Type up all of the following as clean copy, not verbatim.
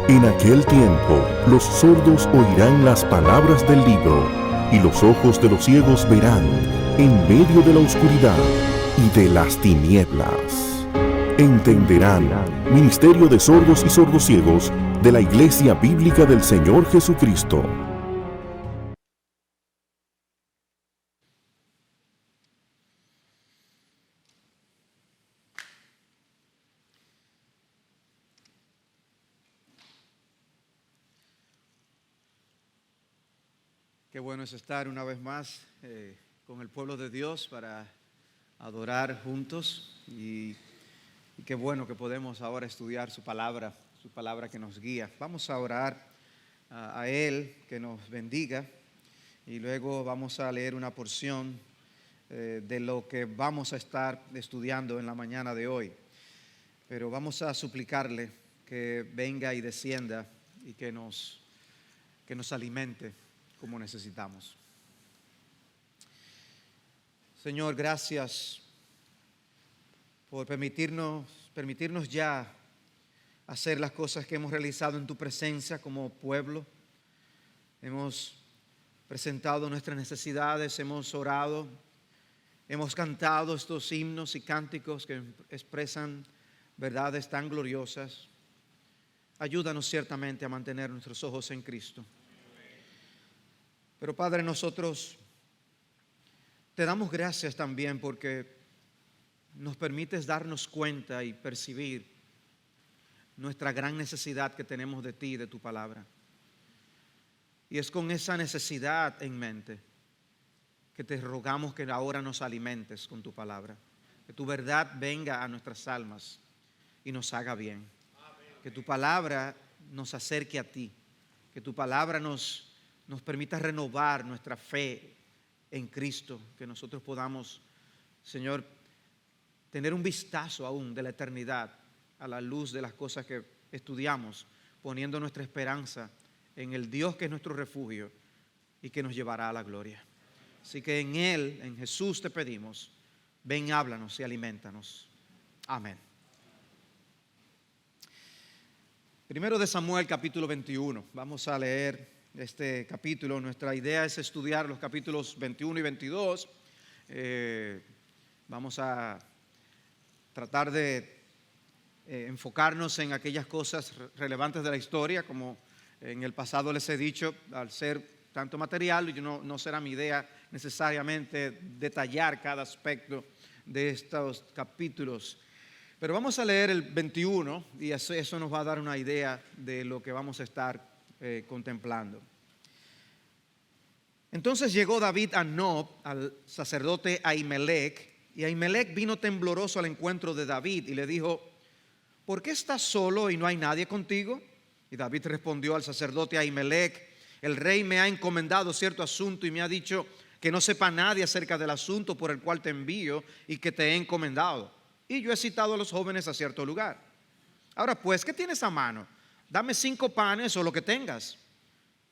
En aquel tiempo, los sordos oirán las palabras del libro, y los ojos de los ciegos verán en medio de la oscuridad y de las tinieblas. Entenderán, Ministerio de Sordos y Sordociegos de la Iglesia Bíblica del Señor Jesucristo. Qué bueno es estar una vez más con el pueblo de Dios para adorar juntos y qué bueno que podemos ahora estudiar su palabra que nos guía. Vamos a orar a Él que nos bendiga y luego vamos a leer una porción de lo que vamos a estar estudiando en la mañana de hoy. Pero vamos a suplicarle que venga y descienda y que nos alimente como necesitamos. Señor, gracias por permitirnos ya hacer las cosas que hemos realizado en tu presencia como pueblo. Hemos presentado nuestras necesidades, hemos orado, hemos cantado estos himnos y cánticos que expresan verdades tan gloriosas. Ayúdanos ciertamente a mantener nuestros ojos en Cristo. Pero Padre, nosotros te damos gracias también porque nos permites darnos cuenta y percibir nuestra gran necesidad que tenemos de ti y de tu palabra. Y es con esa necesidad en mente que te rogamos que ahora nos alimentes con tu palabra. Que tu verdad venga a nuestras almas y nos haga bien. Que tu palabra nos acerque a ti. Que tu palabra nos permita renovar nuestra fe en Cristo, que nosotros podamos, Señor, tener un vistazo aún de la eternidad a la luz de las cosas que estudiamos, poniendo nuestra esperanza en el Dios que es nuestro refugio y que nos llevará a la gloria. Así que en Él, en Jesús te pedimos, ven, háblanos y alimentanos. Amén. Primero de Samuel, capítulo 21. Vamos a leer este capítulo. Nuestra idea es estudiar los capítulos 21 y 22. Vamos a tratar de enfocarnos en aquellas cosas relevantes de la historia, como en el pasado les he dicho, al ser tanto material, no será mi idea necesariamente detallar cada aspecto de estos capítulos. Pero vamos a leer el 21 y eso nos va a dar una idea de lo que vamos a estar contemplando. Entonces llegó David a Nob, al sacerdote Ahimelech, y Ahimelech vino tembloroso al encuentro de David y le dijo: ¿por qué estás solo y no hay nadie contigo? Y David respondió al sacerdote Ahimelech: el rey me ha encomendado cierto asunto y me ha dicho que no sepa nadie acerca del asunto por el cual te envío y que te he encomendado. Y yo he citado a los jóvenes a cierto lugar. Ahora pues, ¿qué tienes a mano? Dame 5 panes o lo que tengas.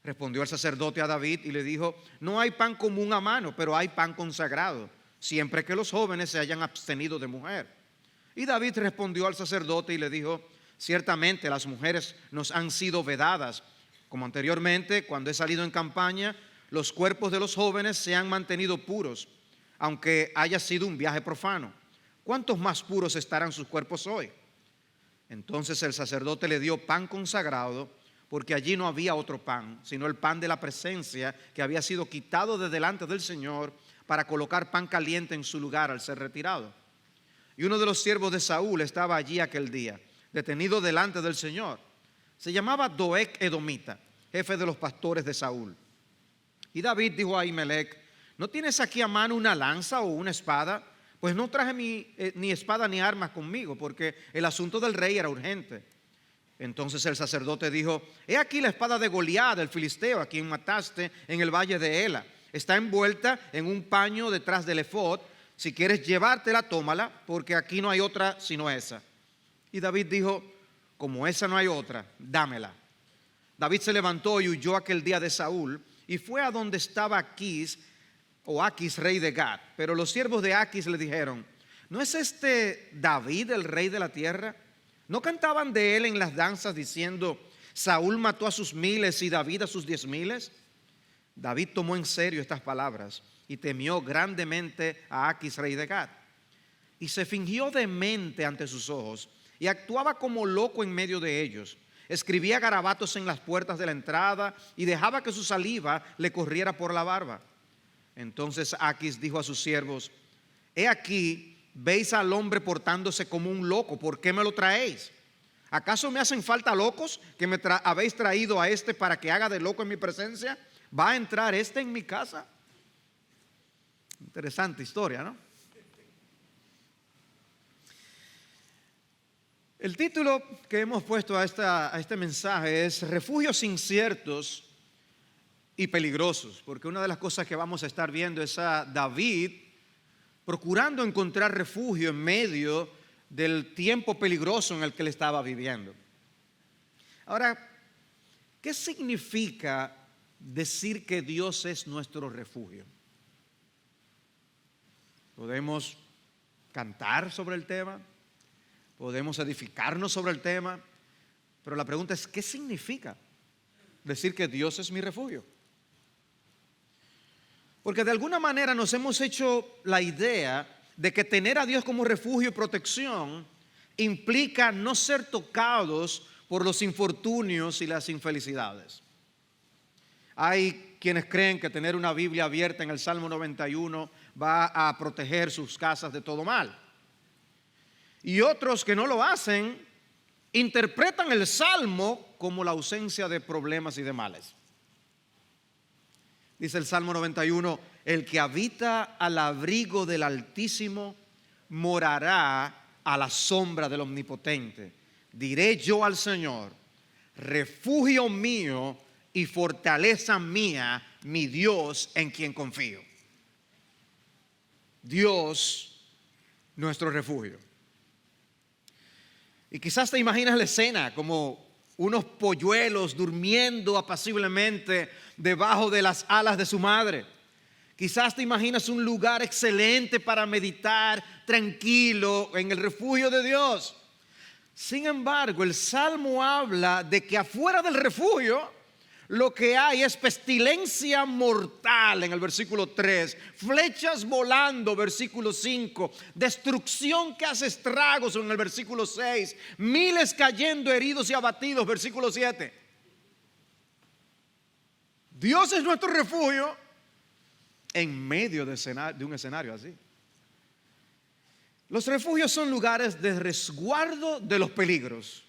Respondió el sacerdote a David y le dijo: no hay pan común a mano, pero hay pan consagrado, siempre que los jóvenes se hayan abstenido de mujer. Y David respondió al sacerdote y le dijo: ciertamente las mujeres nos han sido vedadas, como anteriormente, cuando he salido en campaña, los cuerpos de los jóvenes se han mantenido puros, aunque haya sido un viaje profano. ¿Cuántos más puros estarán sus cuerpos hoy? Entonces el sacerdote le dio pan consagrado, porque allí no había otro pan, sino el pan de la presencia que había sido quitado de delante del Señor para colocar pan caliente en su lugar al ser retirado. Y uno de los siervos de Saúl estaba allí aquel día, detenido delante del Señor. Se llamaba Doeg Edomita, jefe de los pastores de Saúl. Y David dijo a Ahimelech: ¿no tienes aquí a mano una lanza o una espada? Pues no traje ni espada ni armas conmigo, porque el asunto del rey era urgente. Entonces el sacerdote dijo: he aquí la espada de Goliat, el filisteo, a quien mataste en el valle de Ela. Está envuelta en un paño detrás del efod. Si quieres llevártela, tómala, porque aquí no hay otra sino esa. Y David dijo: como esa no hay otra, dámela. David se levantó y huyó aquel día de Saúl y fue a donde estaba Aquis, rey de Gat. Pero los siervos de Aquis le dijeron: ¿no es este David el rey de la tierra? ¿No cantaban de él en las danzas diciendo: Saúl mató a sus miles y David a sus 10,000. David tomó en serio estas palabras y temió grandemente a Aquis, rey de Gat. Y se fingió demente ante sus ojos y actuaba como loco en medio de ellos. Escribía garabatos en las puertas de la entrada y dejaba que su saliva le corriera por la barba. Entonces Aquis dijo a sus siervos: he aquí, veis al hombre portándose como un loco, ¿por qué me lo traéis? ¿Acaso me hacen falta locos que me habéis traído a este para que haga de loco en mi presencia? ¿Va a entrar este en mi casa? Interesante historia, ¿no? El título que hemos puesto a este mensaje es Refugios inciertos y peligrosos, porque una de las cosas que vamos a estar viendo es a David procurando encontrar refugio en medio del tiempo peligroso en el que él estaba viviendo. Ahora, ¿qué significa decir que Dios es nuestro refugio? Podemos cantar sobre el tema, podemos edificarnos sobre el tema, pero la pregunta es, ¿qué significa decir que Dios es mi refugio? Porque de alguna manera nos hemos hecho la idea de que tener a Dios como refugio y protección implica no ser tocados por los infortunios y las infelicidades. Hay quienes creen que tener una Biblia abierta en el Salmo 91 va a proteger sus casas de todo mal. Y otros que no lo hacen interpretan el Salmo como la ausencia de problemas y de males. Dice el Salmo 91, el que habita al abrigo del Altísimo morará a la sombra del Omnipotente. Diré yo al Señor, refugio mío y fortaleza mía, mi Dios en quien confío. Dios, nuestro refugio. Y quizás te imaginas la escena como unos polluelos durmiendo apaciblemente debajo de las alas de su madre. Quizás te imaginas un lugar excelente para meditar tranquilo en el refugio de Dios. Sin embargo, el Salmo habla de que afuera del refugio lo que hay es pestilencia mortal en el versículo 3, flechas volando, versículo 5, destrucción que hace estragos en el versículo 6, miles cayendo heridos y abatidos, versículo 7. Dios es nuestro refugio en medio de un escenario así. Los refugios son lugares de resguardo de los peligros.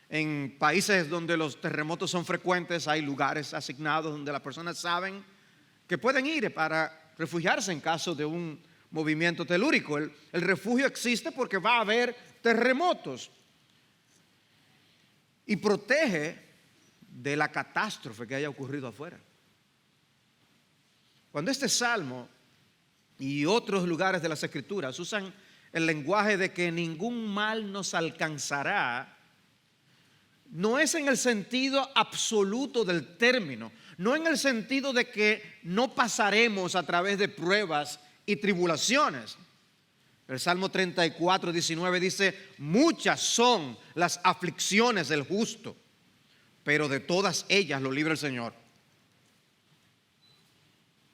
En países donde los terremotos son frecuentes, hay lugares asignados donde las personas saben que pueden ir para refugiarse en caso de un movimiento telúrico. El refugio existe porque va a haber terremotos y protege de la catástrofe que haya ocurrido afuera. Cuando este salmo y otros lugares de las Escrituras usan el lenguaje de que ningún mal nos alcanzará, no es en el sentido absoluto del término, no en el sentido de que no pasaremos a través de pruebas y tribulaciones. El Salmo 34, 19 dice, muchas son las aflicciones del justo, pero de todas ellas lo libra el Señor.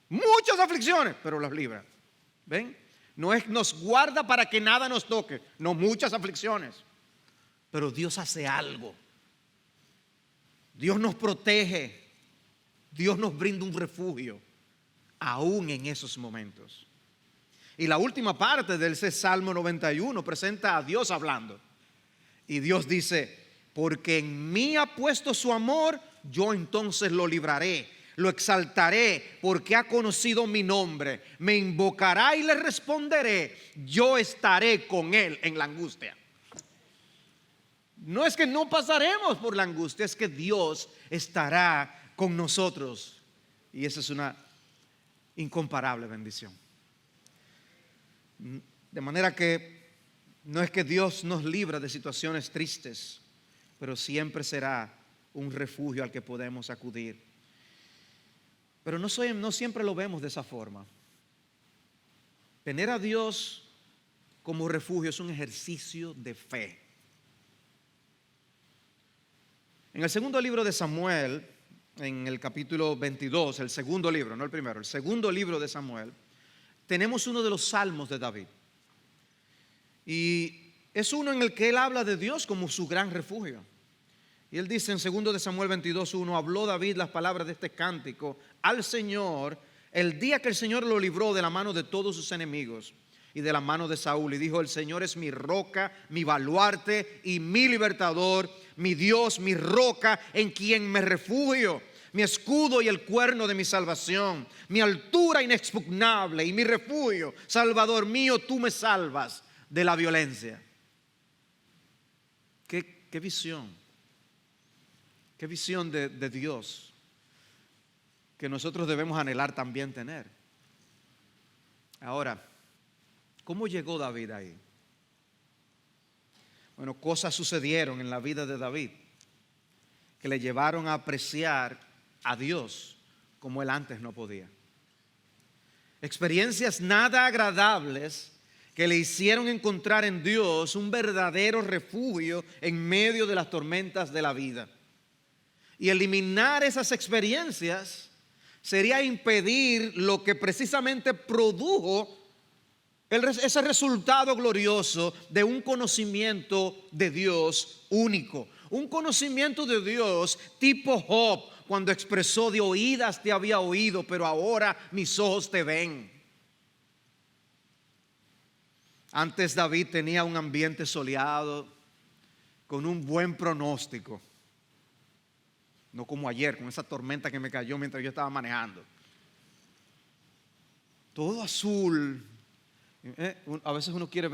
Muchas aflicciones, pero las libra. ¿Ven? No es nos guarda para que nada nos toque, no, muchas aflicciones, pero Dios hace algo. Dios nos protege, Dios nos brinda un refugio, aún en esos momentos. Y la última parte del Salmo 91 presenta a Dios hablando. Y Dios dice, porque en mí ha puesto su amor, yo entonces lo libraré, lo exaltaré, porque ha conocido mi nombre. Me invocará y le responderé, yo estaré con él en la angustia. No es que no pasaremos por la angustia, es que Dios estará con nosotros. Y esa es una incomparable bendición. De manera que no es que Dios nos libra de situaciones tristes, pero siempre será un refugio al que podemos acudir. Pero no siempre lo vemos de esa forma. Tener a Dios como refugio es un ejercicio de fe. En el segundo libro de Samuel, en el capítulo 22, el segundo libro, no el primero, el segundo libro de Samuel, tenemos uno de los salmos de David. Y es uno en el que él habla de Dios como su gran refugio. Y él dice en 2 de Samuel 22:1, habló David las palabras de este cántico al Señor el día que el Señor lo libró de la mano de todos sus enemigos y de la mano de Saúl. Y dijo, el Señor es mi roca, mi baluarte y mi libertador, mi Dios, mi roca en quien me refugio, mi escudo y el cuerno de mi salvación, mi altura inexpugnable y mi refugio. Salvador mío, tú me salvas de la violencia. Qué visión. Qué visión de Dios que nosotros debemos anhelar también tener. Ahora, ¿cómo llegó David ahí? Bueno, cosas sucedieron en la vida de David que le llevaron a apreciar a Dios como él antes no podía. Experiencias nada agradables que le hicieron encontrar en Dios un verdadero refugio en medio de las tormentas de la vida. Y eliminar esas experiencias sería impedir lo que precisamente produjo ese resultado glorioso de un conocimiento de Dios único. Un conocimiento de Dios tipo Job, cuando expresó, de oídas te había oído, pero ahora mis ojos te ven. Antes David tenía un ambiente soleado, con un buen pronóstico. No como ayer, con esa tormenta que me cayó mientras yo estaba manejando. Todo azul. A veces uno quiere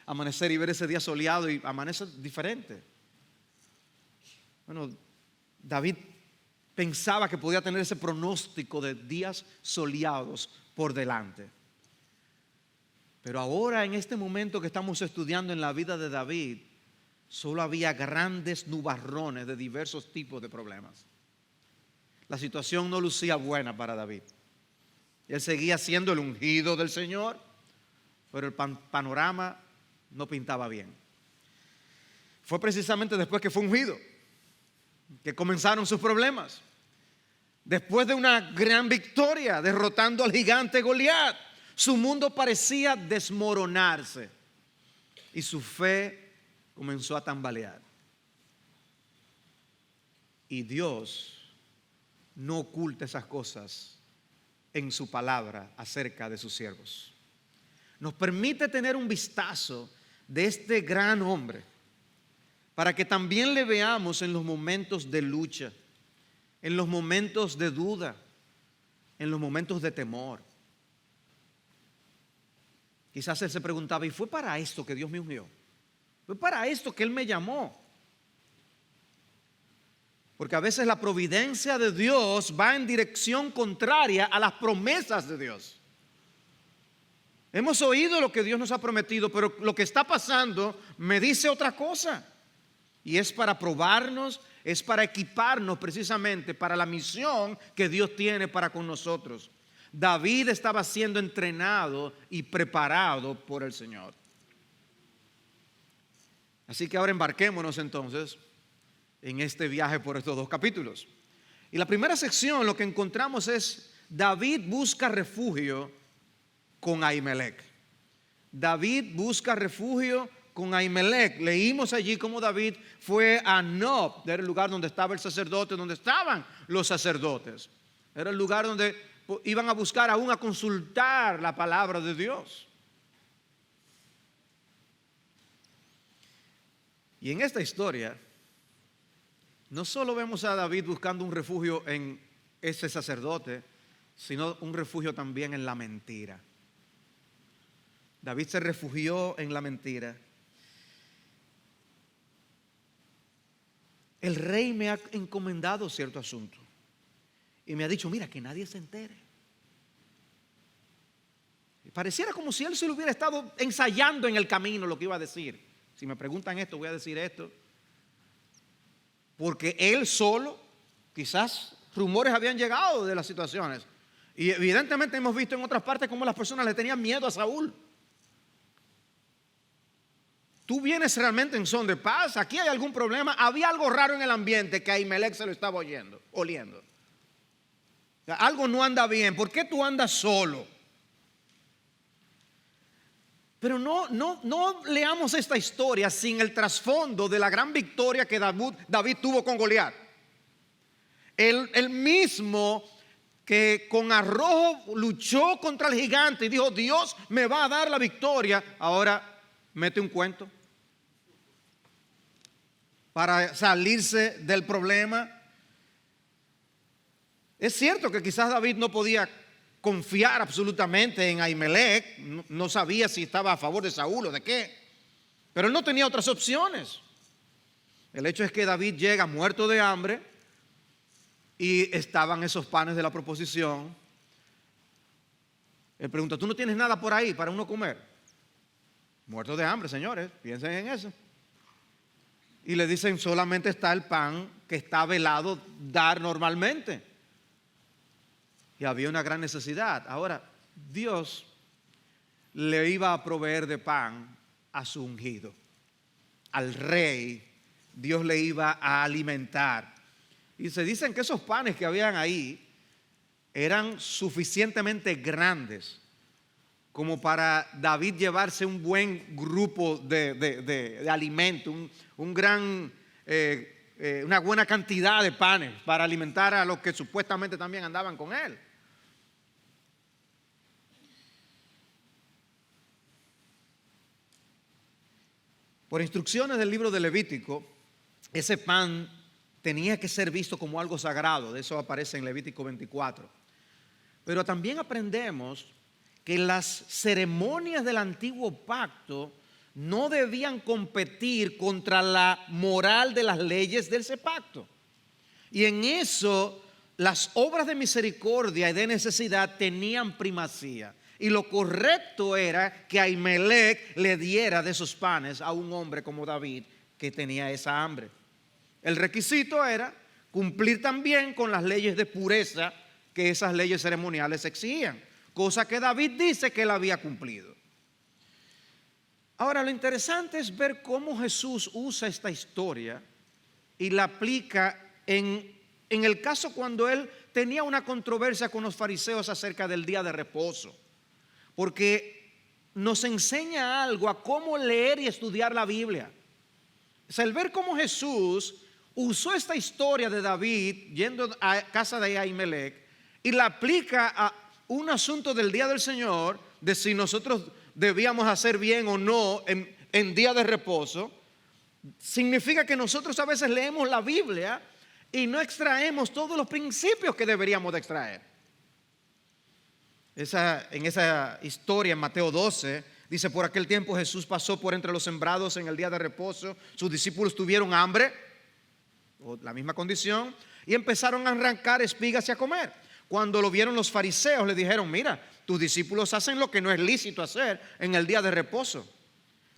amanecer y ver ese día soleado y amanece diferente. Bueno, David pensaba que podía tener ese pronóstico de días soleados por delante. Pero ahora, en este momento que estamos estudiando en la vida de David, solo había grandes nubarrones de diversos tipos de problemas. La situación no lucía buena para David. Él seguía siendo el ungido del Señor, pero el panorama no pintaba bien. Fue precisamente después que fue ungido que comenzaron sus problemas. Después de una gran victoria, derrotando al gigante Goliat, su mundo parecía desmoronarse y su fe comenzó a tambalear. Y Dios no oculta esas cosas en su palabra acerca de sus siervos. Nos permite tener un vistazo de este gran hombre para que también le veamos en los momentos de lucha, en los momentos de duda, en los momentos de temor. Quizás él se preguntaba, ¿y fue para esto que Dios me ungió? ¿Fue para esto que Él me llamó? Porque a veces la providencia de Dios va en dirección contraria a las promesas de Dios. Hemos oído lo que Dios nos ha prometido, pero lo que está pasando me dice otra cosa. Y es para probarnos, es para equiparnos precisamente para la misión que Dios tiene para con nosotros. David estaba siendo entrenado y preparado por el Señor. Así que ahora embarquémonos entonces en este viaje por estos dos capítulos. Y la primera sección lo que encontramos es David busca refugio con Ahimelech. David busca refugio con Ahimelech. Leímos allí cómo David fue a Nob, era el lugar donde estaba el sacerdote, donde estaban los sacerdotes. Era el lugar donde iban a buscar, aún a consultar la palabra de Dios. Y en esta historia, no solo vemos a David buscando un refugio en ese sacerdote, sino un refugio también en la mentira. David se refugió en la mentira. El rey me ha encomendado cierto asunto y me ha dicho, mira, que nadie se entere. Pareciera como si él se lo hubiera estado ensayando en el camino lo que iba a decir. Si me preguntan esto, voy a decir esto. Porque él solo, quizás rumores habían llegado de las situaciones. Y evidentemente hemos visto en otras partes cómo las personas le tenían miedo a Saúl. ¿tú vienes realmente en son de paz? ¿Aquí hay algún problema? Había algo raro en el ambiente que Ahimelech se lo estaba oliendo. O sea, algo no anda bien. ¿Por qué tú andas solo? Pero no leamos esta historia sin el trasfondo de la gran victoria que David tuvo con Goliat. El mismo que con arrojo luchó contra el gigante y dijo: Dios me va a dar la victoria. Ahora mete un cuento para salirse del problema. Es cierto que quizás David no podía confiar absolutamente en Ahimelech, no sabía si estaba a favor de Saúl o de qué, pero él no tenía otras opciones. El hecho es que David llega muerto de hambre y estaban esos panes de la proposición. Él pregunta: ¿tú no tienes nada por ahí para uno comer? Muerto de hambre, señores, piensen en eso. Y le dicen: solamente está el pan que está velado dar normalmente. Y había una gran necesidad. Ahora, Dios le iba a proveer de pan a su ungido. Al rey, Dios le iba a alimentar. Y se dicen que esos panes que habían ahí eran suficientemente grandes como para David llevarse un buen grupo de alimento, una buena cantidad de panes para alimentar a los que supuestamente también andaban con él. Por instrucciones del libro de Levítico, ese pan tenía que ser visto como algo sagrado. De eso aparece en Levítico 24. Pero también aprendemos que las ceremonias del antiguo pacto no debían competir contra la moral de las leyes de ese pacto. Y en eso las obras de misericordia y de necesidad tenían primacía. Y lo correcto era que Ahimelech le diera de esos panes a un hombre como David que tenía esa hambre. El requisito era cumplir también con las leyes de pureza que esas leyes ceremoniales exigían, cosa que David dice que él había cumplido. Ahora, lo interesante es ver cómo Jesús usa esta historia y la aplica en el caso cuando él tenía una controversia con los fariseos acerca del día de reposo, porque nos enseña algo a cómo leer y estudiar la Biblia. O sea, el ver cómo Jesús usó esta historia de David yendo a casa de Ahimelech y la aplica a un asunto del día del Señor, de si nosotros debíamos hacer bien o no en día de reposo, significa que nosotros a veces leemos la Biblia y no extraemos todos los principios que deberíamos de extraer. En esa historia en Mateo 12 dice: por aquel tiempo Jesús pasó por entre los sembrados en el día de reposo. Sus discípulos tuvieron hambre, o la misma condición, y empezaron a arrancar espigas y a comer. Cuando lo vieron los fariseos, le dijeron: mira, tus discípulos hacen lo que no es lícito hacer en el día de reposo.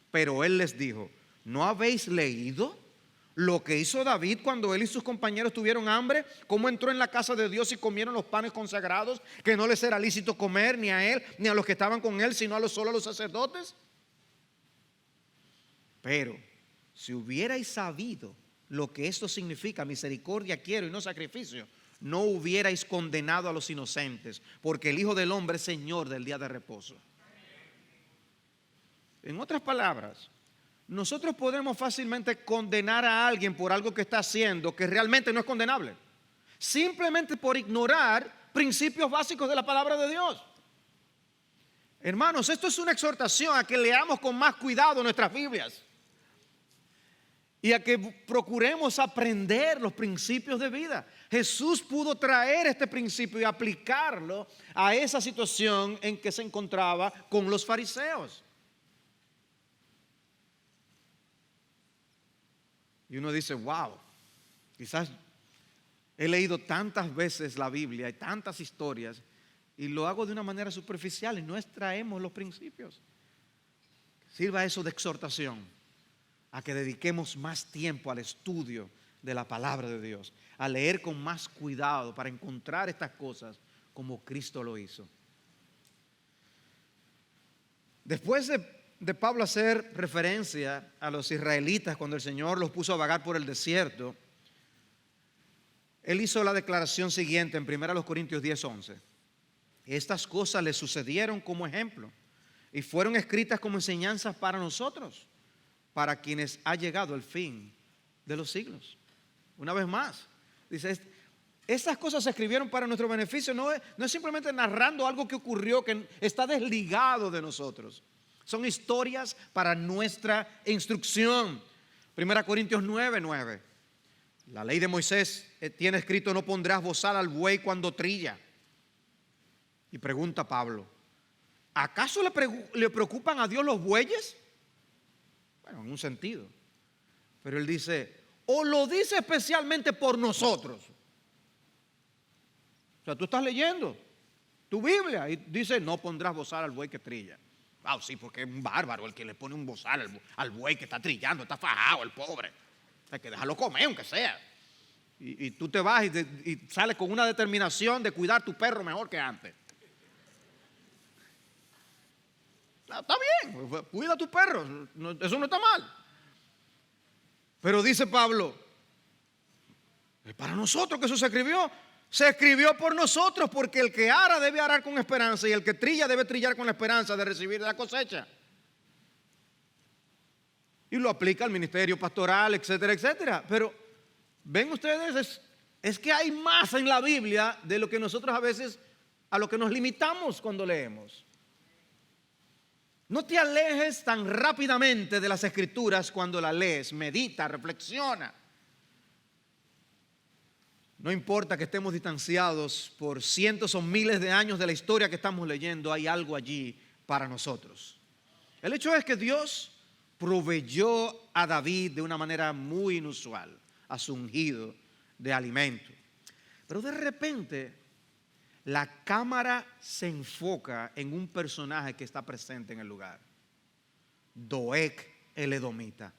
Pero él les dijo: ¿no habéis leído lo que hizo David cuando él y sus compañeros tuvieron hambre? ¿Cómo entró en la casa de Dios y comieron los panes consagrados, que no les era lícito comer ni a él ni a los que estaban con él, sino solo a los sacerdotes? Pero si hubierais sabido lo que esto significa: misericordia quiero y no sacrificio, no hubierais condenado a los inocentes, porque el Hijo del Hombre es Señor del día de reposo. En otras palabras, nosotros podemos fácilmente condenar a alguien por algo que está haciendo que realmente no es condenable, simplemente por ignorar principios básicos de la palabra de Dios. Hermanos, esto es una exhortación a que leamos con más cuidado nuestras Biblias y a que procuremos aprender los principios de vida. Jesús pudo traer este principio y aplicarlo a esa situación en que se encontraba con los fariseos. Y uno dice: wow, quizás he leído tantas veces la Biblia y tantas historias y lo hago de una manera superficial y no extraemos los principios. Sirva eso de exhortación a que dediquemos más tiempo al estudio de la palabra de Dios, a leer con más cuidado para encontrar estas cosas como Cristo lo hizo. Después de de Pablo hacer referencia a los israelitas cuando el Señor los puso a vagar por el desierto, él hizo la declaración siguiente en 1 Corintios 10:11. Estas cosas le sucedieron como ejemplo y fueron escritas como enseñanzas para nosotros, para quienes ha llegado el fin de los siglos. Una vez más, dice, estas cosas se escribieron para nuestro beneficio. No es simplemente narrando algo que ocurrió que está desligado de nosotros. Son historias para nuestra instrucción. 1 Corintios 9:9. La ley de Moisés tiene escrito: no pondrás bozal al buey cuando trilla. Y pregunta Pablo: ¿acaso le preocupan a Dios los bueyes? Bueno, en un sentido. Pero él dice: o lo dice especialmente por nosotros. O sea, tú estás leyendo tu Biblia y dice: no pondrás bozal al buey que trilla. Ah, sí, porque es un bárbaro el que le pone un bozal al buey que está trillando, está fajado el pobre. Hay que dejarlo comer, aunque sea. Y tú te vas y sales con una determinación de cuidar tu perro mejor que antes. Está bien, cuida a tu perro, eso no está mal. Pero dice Pablo, es para nosotros que eso se escribió por nosotros, porque el que ara debe arar con esperanza y el que trilla debe trillar con la esperanza de recibir la cosecha. Y lo aplica al ministerio pastoral, etcétera, etcétera. Pero ven ustedes, es que hay más en la Biblia de lo que nosotros a veces, a lo que nos limitamos cuando leemos. No te alejes tan rápidamente de las Escrituras cuando las lees. Medita, reflexiona. No importa que estemos distanciados por cientos o miles de años de la historia que estamos leyendo, hay algo allí para nosotros. El hecho es que Dios proveyó a David de una manera muy inusual a su ungido de alimento. Pero de repente la cámara se enfoca en un personaje que está presente en el lugar: Doeg el edomita.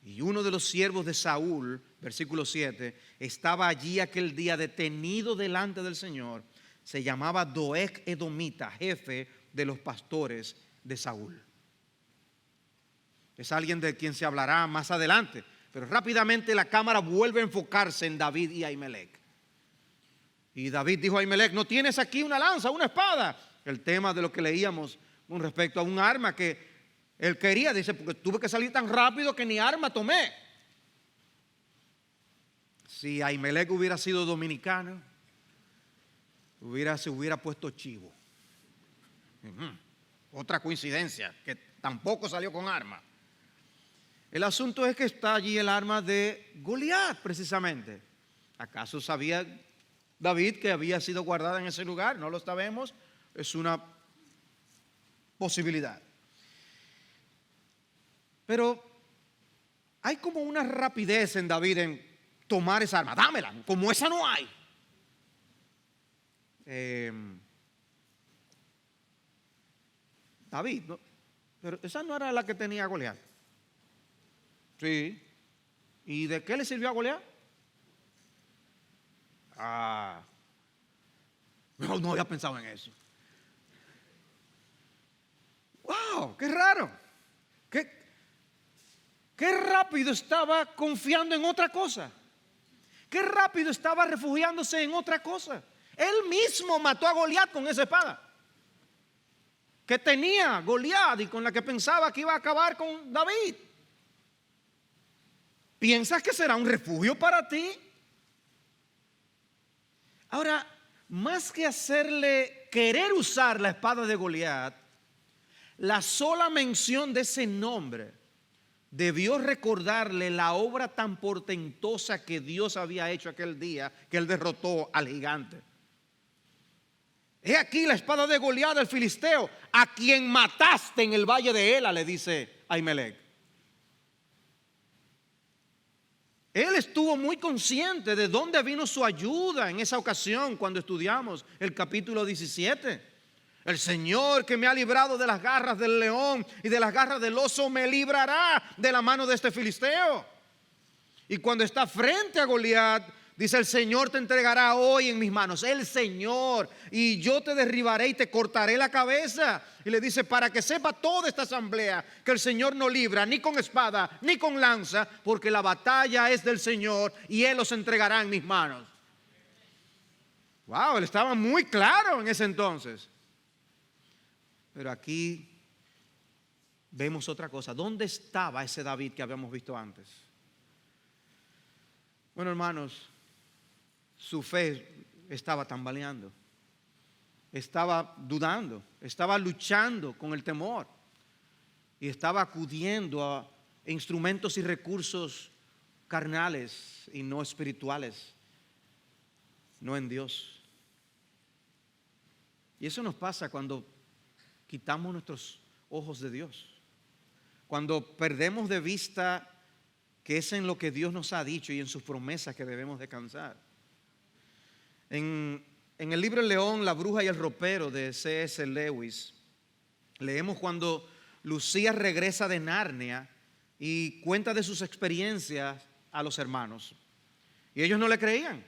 Y uno de los siervos de Saúl, versículo 7, estaba allí aquel día detenido delante del Señor. Se llamaba Doeg edomita, jefe de los pastores de Saúl. Es alguien de quien se hablará más adelante, pero rápidamente la cámara vuelve a enfocarse en David y Ahimelech. Y David dijo a Ahimelech: ¿no tienes aquí una lanza, una espada? El tema de lo que leíamos con respecto a un arma que él quería. Dice: porque tuve que salir tan rápido que ni arma tomé. Si Ahimelech hubiera sido dominicano, se hubiera puesto chivo. Otra coincidencia, que tampoco salió con arma. El asunto es que está allí el arma de Goliat, precisamente. ¿Acaso sabía David que había sido guardada en ese lugar? No lo sabemos, es una posibilidad. Pero hay como una rapidez en David en tomar esa arma. Dámela, como esa no hay. David, ¿no? Pero esa no era la que tenía Goliat. Sí. ¿Y de qué le sirvió a Goliat? No había pensado en eso. ¡Wow! ¡Qué raro! ¡Qué rápido estaba confiando en otra cosa! ¡Qué rápido estaba refugiándose en otra cosa! Él mismo mató a Goliat con esa espada que tenía Goliat y con la que pensaba que iba a acabar con David. ¿Piensas que será un refugio para ti? Ahora, más que hacerle querer usar la espada de Goliat, la sola mención de ese nombre debió recordarle la obra tan portentosa que Dios había hecho aquel día que él derrotó al gigante. He aquí la espada de Goliat el filisteo, a quien mataste en el valle de Ela, le dice Ahimelech. Él estuvo muy consciente de dónde vino su ayuda en esa ocasión cuando estudiamos el capítulo 17. El Señor que me ha librado de las garras del león y de las garras del oso me librará de la mano de este filisteo. Y cuando está frente a Goliat, Dice, el Señor te entregará hoy en mis manos, el Señor, y yo te derribaré y te cortaré la cabeza. Y le dice, para que sepa toda esta asamblea que el Señor no libra ni con espada ni con lanza, porque la batalla es del Señor y Él los entregará en mis manos. Wow, él estaba muy claro en ese entonces. Pero aquí vemos otra cosa. ¿Dónde estaba ese David que habíamos visto antes? Bueno, hermanos, su fe estaba tambaleando, estaba dudando, estaba luchando con el temor y estaba acudiendo a instrumentos y recursos carnales y no espirituales, no en Dios. Y eso nos pasa cuando quitamos nuestros ojos de Dios, cuando perdemos de vista que es en lo que Dios nos ha dicho y en sus promesas que debemos descansar. En el libro El León, la Bruja y el Ropero de C.S. Lewis, leemos cuando Lucía regresa de Narnia y cuenta de sus experiencias a los hermanos. Y ellos no le creían.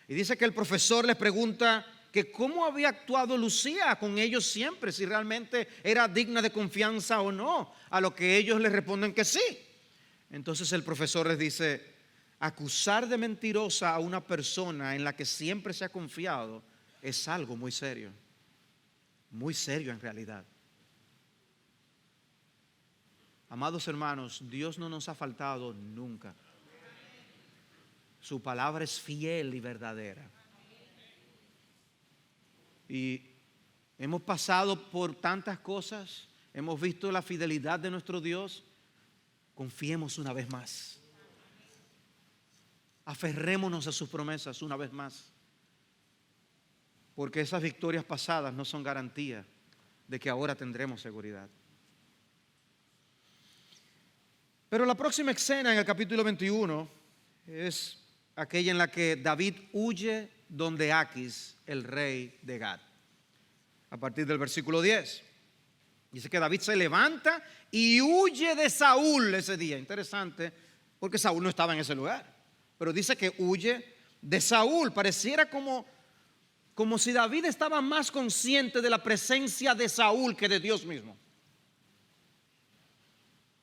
Y dice que el profesor les pregunta que cómo había actuado Lucía con ellos siempre, si realmente era digna de confianza o no, a lo que ellos les responden que sí. Entonces el profesor les dice, acusar de mentirosa a una persona en la que siempre se ha confiado es algo muy serio en realidad. Amados hermanos, Dios no nos ha faltado nunca. Su palabra es fiel y verdadera. Y hemos pasado por tantas cosas, hemos visto la fidelidad de nuestro Dios. Confiemos una vez más. Aferrémonos a sus promesas una vez más. Porque esas victorias pasadas no son garantía de que ahora tendremos seguridad. Pero la próxima escena en el capítulo 21 es aquella en la que David huye donde Aquis, el rey de Gat. A partir del versículo 10. Dice que David se levanta y huye de Saúl ese día. Interesante, porque Saúl no estaba en ese lugar. Pero dice que huye de Saúl. Pareciera como si David estaba más consciente de la presencia de Saúl que de Dios mismo.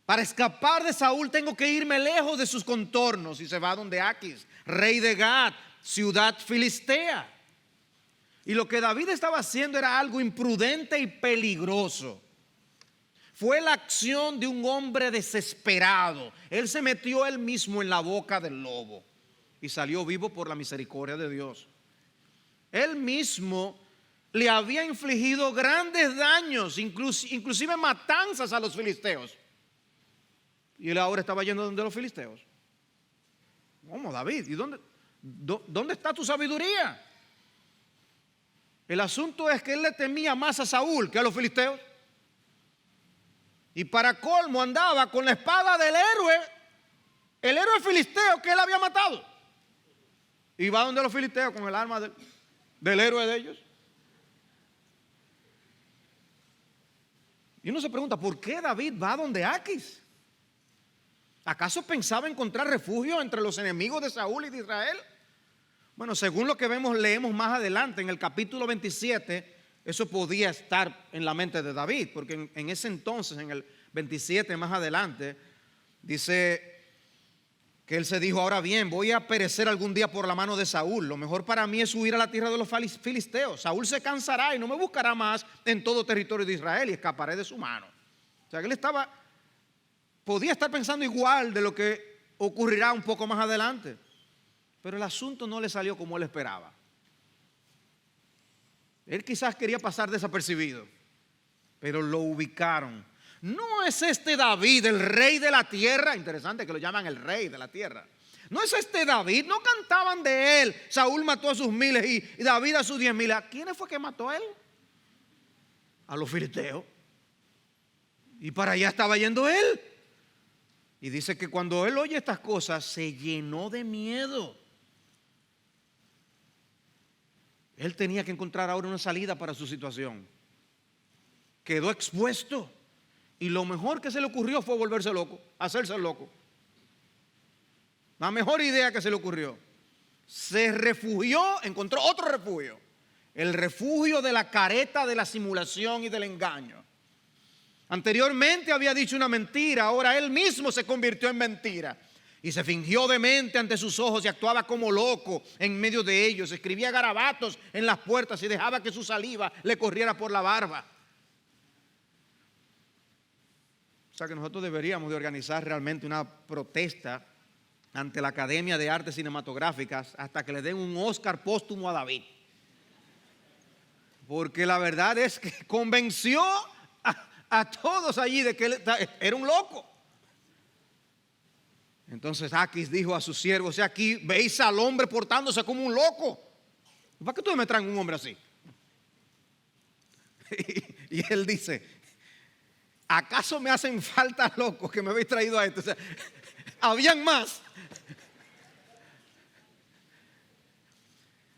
Para escapar de Saúl tengo que irme lejos de sus contornos. Y se va donde Aquis, rey de Gat, ciudad filistea. Y lo que David estaba haciendo era algo imprudente y peligroso. Fue la acción de un hombre desesperado. Él se metió él mismo en la boca del lobo y salió vivo por la misericordia de Dios. Él mismo le había infligido grandes daños, inclusive matanzas a los filisteos. Y él ahora estaba yendo donde los filisteos. ¿Cómo, David? ¿Y dónde está tu sabiduría? El asunto es que él le temía más a Saúl que a los filisteos. Y para colmo andaba con la espada del héroe, el héroe filisteo que él había matado. Y va donde los filisteos con el arma del héroe de ellos. Y uno se pregunta, ¿por qué David va donde Aquis? ¿Acaso pensaba encontrar refugio entre los enemigos de Saúl y de Israel? Bueno, según lo que leemos más adelante en el capítulo 27, eso podía estar en la mente de David, porque en ese entonces, en el 27 más adelante, dice que él se dijo, ahora bien, voy a perecer algún día por la mano de Saúl. Lo mejor para mí es huir a la tierra de los filisteos. Saúl se cansará y no me buscará más en todo territorio de Israel y escaparé de su mano. O sea que él podía estar pensando igual de lo que ocurrirá un poco más adelante. Pero el asunto no le salió como él esperaba. Él quizás quería pasar desapercibido, pero lo ubicaron. No es este David, el rey de la tierra. Interesante que lo llaman el rey de la tierra. No es este David, no cantaban de él. Saúl mató a sus miles y David a sus 10,000. ¿A quiénes fue que mató a él? A los filisteos. Y para allá estaba yendo él. Y dice que cuando él oye estas cosas se llenó de miedo. Él tenía que encontrar ahora una salida para su situación. Quedó expuesto. Y lo mejor que se le ocurrió fue volverse loco, hacerse loco. La mejor idea que se le ocurrió. se refugió, encontró otro refugio. El refugio de la careta, de la simulación y del engaño. Anteriormente había dicho una mentira, ahora él mismo se convirtió en mentira. Y se fingió demente ante sus ojos y actuaba como loco en medio de ellos. Escribía garabatos en las puertas y dejaba que su saliva le corriera por la barba. O sea que nosotros deberíamos de organizar realmente una protesta ante la Academia de Artes Cinematográficas hasta que le den un Oscar póstumo a David. Porque la verdad es que convenció a todos allí de que él era un loco. Entonces Aquis dijo a sus siervos: aquí veis al hombre portándose como un loco. ¿Para qué ustedes me traen un hombre así? Y él dice: ¿acaso me hacen falta locos que me habéis traído a esto? O sea, habían más.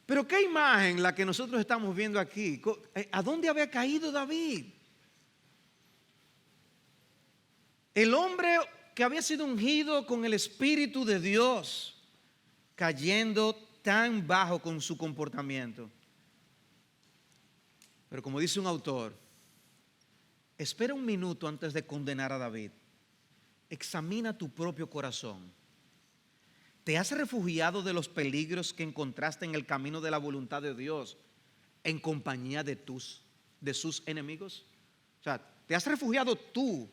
Pero qué imagen la que nosotros estamos viendo aquí. ¿A dónde había caído David? El hombre que había sido ungido con el Espíritu de Dios, cayendo tan bajo con su comportamiento. Pero como dice un autor, espera un minuto antes de condenar a David. Examina tu propio corazón. ¿Te has refugiado de los peligros que encontraste en el camino de la voluntad de Dios en compañía de sus enemigos? O sea, ¿te has refugiado tú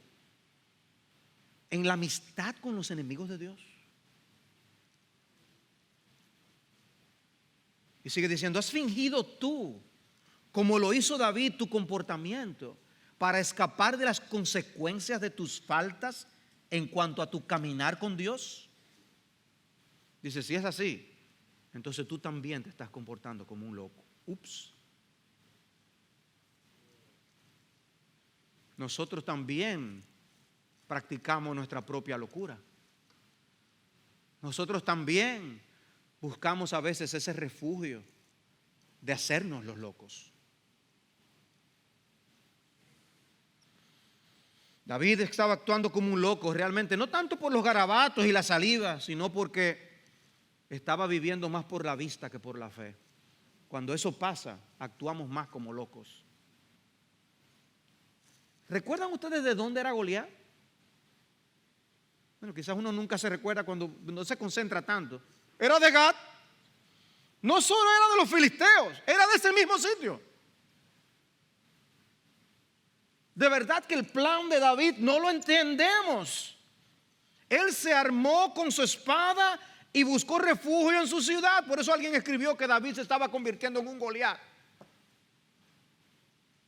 en la amistad con los enemigos de Dios? Y sigue diciendo: ¿has fingido tú, como lo hizo David, tu comportamiento para escapar de las consecuencias de tus faltas en cuanto a tu caminar con Dios? Dice: si es así, entonces tú también te estás comportando como un loco. Ups. Nosotros también practicamos nuestra propia locura. Nosotros también buscamos a veces ese refugio de hacernos los locos. David estaba actuando como un loco realmente, no tanto por los garabatos y la saliva, sino porque estaba viviendo más por la vista que por la fe. Cuando eso pasa, actuamos más como locos. ¿Recuerdan ustedes de dónde era Goliat? Bueno, quizás uno nunca se recuerda cuando no se concentra tanto. Era de Gat. No solo era de los filisteos, era de ese mismo sitio. De verdad que el plan de David no lo entendemos. Él se armó con su espada y buscó refugio en su ciudad. Por eso alguien escribió que David se estaba convirtiendo en un Goliat.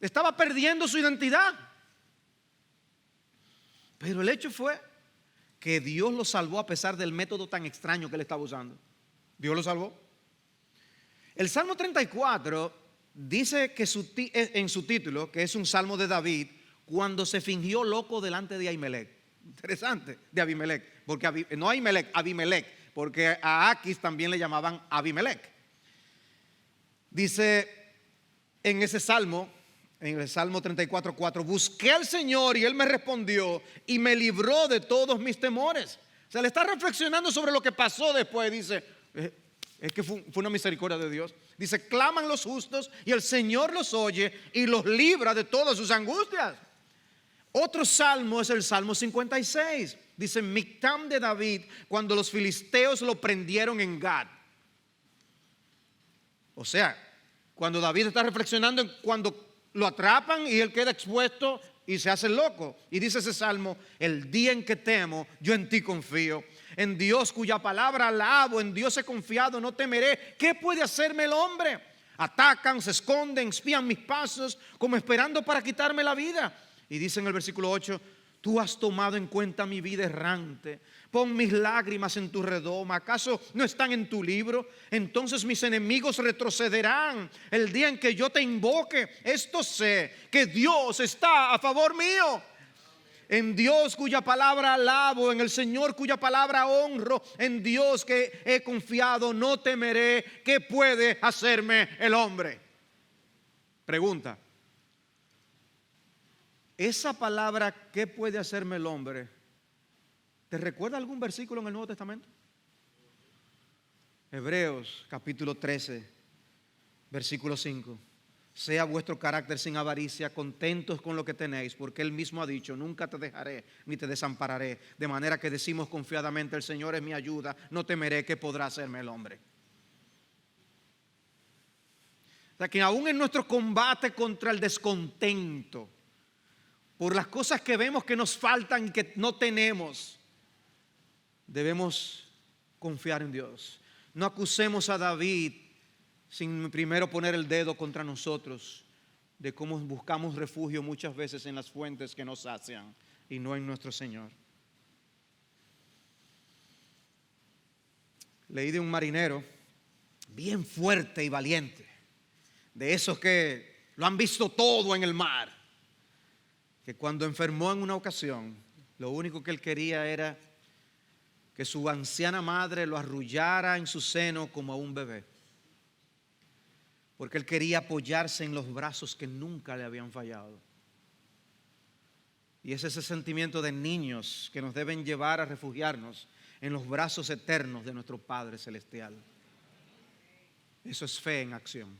Estaba perdiendo su identidad. Pero el hecho fue que Dios lo salvó a pesar del método tan extraño que él estaba usando. Dios lo salvó. El Salmo 34 dice que en su título, que es un salmo de David, cuando se fingió loco delante de Ahimelech. Interesante, de Abimelech, porque no Ahimelech, Abimelech, porque a Aquis también le llamaban Abimelech. Dice en ese salmo, en el Salmo 34:4, busqué al Señor y Él me respondió y me libró de todos mis temores. O sea, le está reflexionando sobre lo que pasó después. Dice, es que fue una misericordia de Dios. Dice: claman los justos y el Señor los oye y los libra de todas sus angustias. Otro salmo es el Salmo 56. Dice: Mictam de David, cuando los filisteos lo prendieron en Gad. O sea, cuando David está reflexionando en cuando lo atrapan y él queda expuesto y se hace loco. Y dice ese salmo: el día en que temo, yo en ti confío. En Dios cuya palabra alabo, en Dios he confiado, no temeré. ¿Qué puede hacerme el hombre? Atacan, se esconden, espían mis pasos, como esperando para quitarme la vida. Y dice en el versículo 8: tú has tomado en cuenta mi vida errante. Pon mis lágrimas en tu redoma. ¿Acaso no están en tu libro? Entonces mis enemigos retrocederán el día en que yo te invoque. Esto sé, que Dios está a favor mío. En Dios cuya palabra alabo, en el Señor cuya palabra honro, en Dios que he confiado, no temeré. ¿Qué puede hacerme el hombre? Pregunta: esa palabra, ¿qué puede hacerme el hombre? ¿Te recuerda algún versículo en el Nuevo Testamento? Hebreos capítulo 13, versículo 5. Sea vuestro carácter sin avaricia, contentos con lo que tenéis, porque Él mismo ha dicho, nunca te dejaré ni te desampararé. De manera que decimos confiadamente, el Señor es mi ayuda, no temeré que podrá hacerme el hombre. O sea que aún en nuestro combate contra el descontento, por las cosas que vemos que nos faltan y que no tenemos, debemos confiar en Dios. No acusemos a David sin primero poner el dedo contra nosotros de cómo buscamos refugio muchas veces en las fuentes que nos sacian y no en nuestro Señor. Leí de un marinero bien fuerte y valiente, de esos que lo han visto todo en el mar, que cuando enfermó en una ocasión, lo único que él quería era que su anciana madre lo arrullara en su seno como a un bebé, porque él quería apoyarse en los brazos que nunca le habían fallado. Y es ese sentimiento de niños que nos deben llevar a refugiarnos en los brazos eternos de nuestro Padre Celestial. Eso es fe en acción.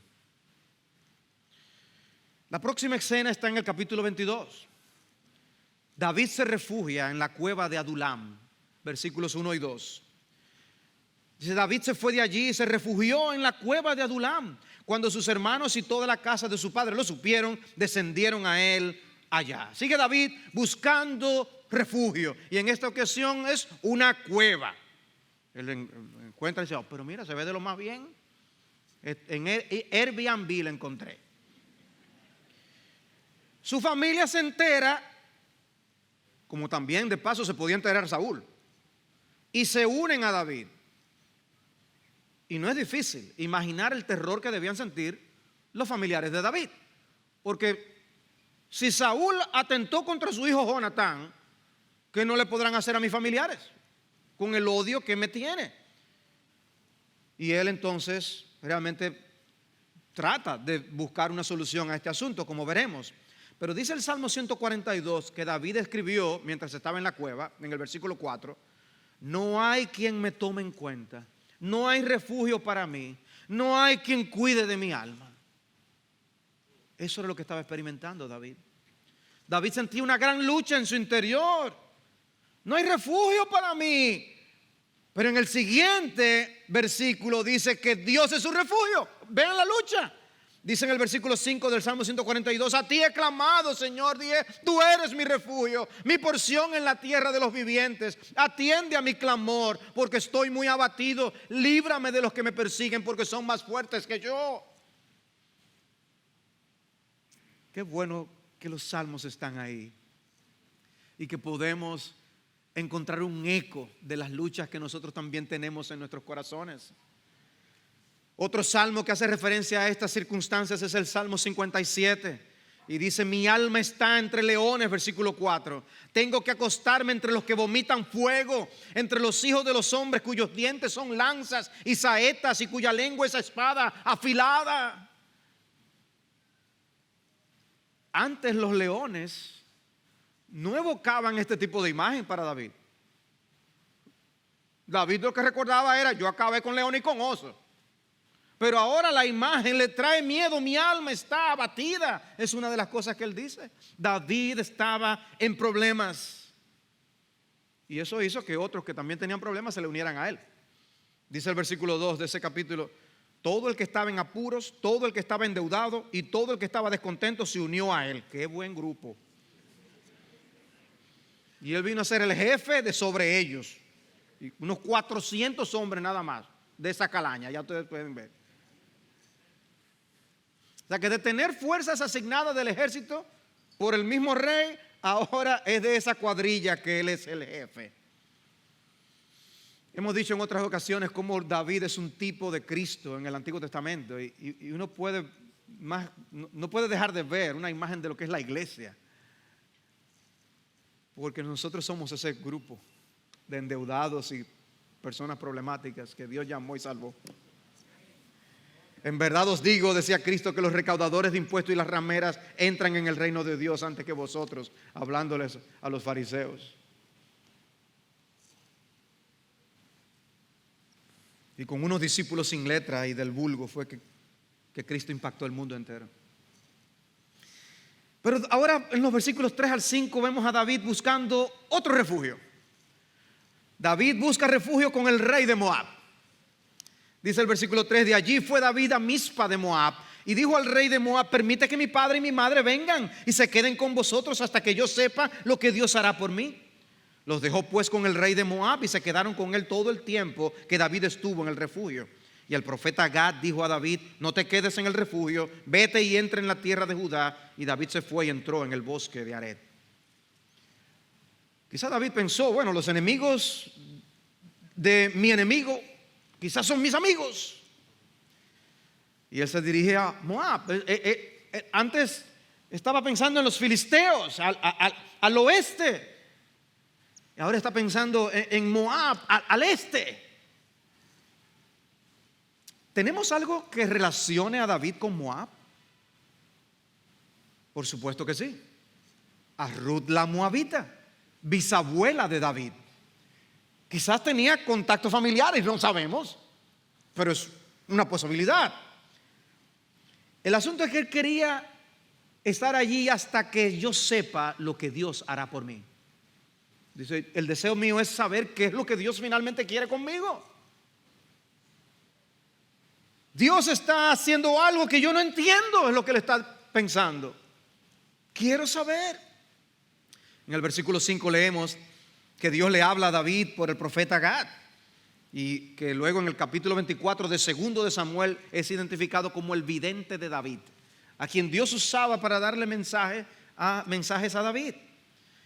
La próxima escena está en el capítulo 22. David se refugia en la cueva de Adulam, versículos 1 y 2. Dice, David se fue de allí y se refugió en la cueva de Adulam. Cuando sus hermanos y toda la casa de su padre lo supieron, descendieron a él allá. Sigue David buscando refugio, y en esta ocasión es una cueva. Él encuentra y dice, pero mira, se ve de lo más bien. En Airbnb lo encontré. Su familia se entera, como también de paso se podía enterar Saúl, y se unen a David. Y no es difícil imaginar el terror que debían sentir los familiares de David, porque si Saúl atentó contra su hijo Jonatán, ¿qué no le podrán hacer a mis familiares con el odio que me tiene? Y él entonces realmente trata de buscar una solución a este asunto, como veremos. Pero dice el Salmo 142 que David escribió mientras estaba en la cueva, en el versículo 4, no hay quien me tome en cuenta, no hay refugio para mí, no hay quien cuide de mi alma. Eso era lo que estaba experimentando David. David sentía una gran lucha en su interior. No hay refugio para mí. Pero en el siguiente versículo dice que Dios es su refugio. Vean la lucha. Dice en el versículo 5 del Salmo 142, a ti he clamado, Señor, dije, tú eres mi refugio, mi porción en la tierra de los vivientes. Atiende a mi clamor, porque estoy muy abatido. Líbrame de los que me persiguen, porque son más fuertes que yo. Qué bueno que los salmos están ahí y que podemos encontrar un eco de las luchas que nosotros también tenemos en nuestros corazones. Otro salmo que hace referencia a estas circunstancias es el Salmo 57. Y dice, mi alma está entre leones, versículo 4. Tengo que acostarme entre los que vomitan fuego, entre los hijos de los hombres cuyos dientes son lanzas y saetas y cuya lengua es espada afilada. Antes los leones no evocaban este tipo de imagen para David. David lo que recordaba era, yo acabé con león y con oso. Pero ahora la imagen le trae miedo, mi alma está abatida. Es una de las cosas que él dice. David estaba en problemas. Y eso hizo que otros que también tenían problemas se le unieran a él. Dice el versículo 2 de ese capítulo, todo el que estaba en apuros, todo el que estaba endeudado y todo el que estaba descontento se unió a él. Qué buen grupo. Y él vino a ser el jefe de sobre ellos. Y unos 400 hombres nada más de esa calaña, ya ustedes pueden ver. O sea que de tener fuerzas asignadas del ejército por el mismo rey, ahora es de esa cuadrilla que él es el jefe. Hemos dicho en otras ocasiones cómo David es un tipo de Cristo en el Antiguo Testamento y uno no puede dejar de ver una imagen de lo que es la iglesia, porque nosotros somos ese grupo de endeudados y personas problemáticas que Dios llamó y salvó. En verdad os digo, decía Cristo, que los recaudadores de impuestos y las rameras entran en el reino de Dios antes que vosotros, hablándoles a los fariseos. Y con unos discípulos sin letra y del vulgo fue que Cristo impactó el mundo entero. Pero ahora en los versículos 3 al 5 vemos a David buscando otro refugio. David busca refugio con el rey de Moab. Dice el versículo 3: de allí fue David a Mizpa de Moab y dijo al rey de Moab: permite que mi padre y mi madre vengan y se queden con vosotros hasta que yo sepa lo que Dios hará por mí. Los dejó pues con el rey de Moab y se quedaron con él todo el tiempo que David estuvo en el refugio. Y el profeta Gad dijo a David: no te quedes en el refugio, vete y entra en la tierra de Judá. Y David se fue y entró en el bosque de Ared. Quizá David pensó: bueno, los enemigos de mi enemigo quizás son mis amigos. Y él se dirige a Moab. Antes estaba pensando en los filisteos al oeste. Ahora está pensando en Moab al este. ¿Tenemos algo que relacione a David con Moab? Por supuesto que sí. A Ruth la moabita, bisabuela de David. Quizás tenía contactos familiares, no sabemos, pero es una posibilidad. El asunto es que él quería estar allí hasta que yo sepa lo que Dios hará por mí. Dice: el deseo mío es saber qué es lo que Dios finalmente quiere conmigo. Dios está haciendo algo que yo no entiendo, es lo que él está pensando. Quiero saber. En el versículo 5 leemos que Dios le habla a David por el profeta Gad, y que luego en el capítulo 24 de segundo de Samuel es identificado como el vidente de David, a quien Dios usaba para darle mensajes a David.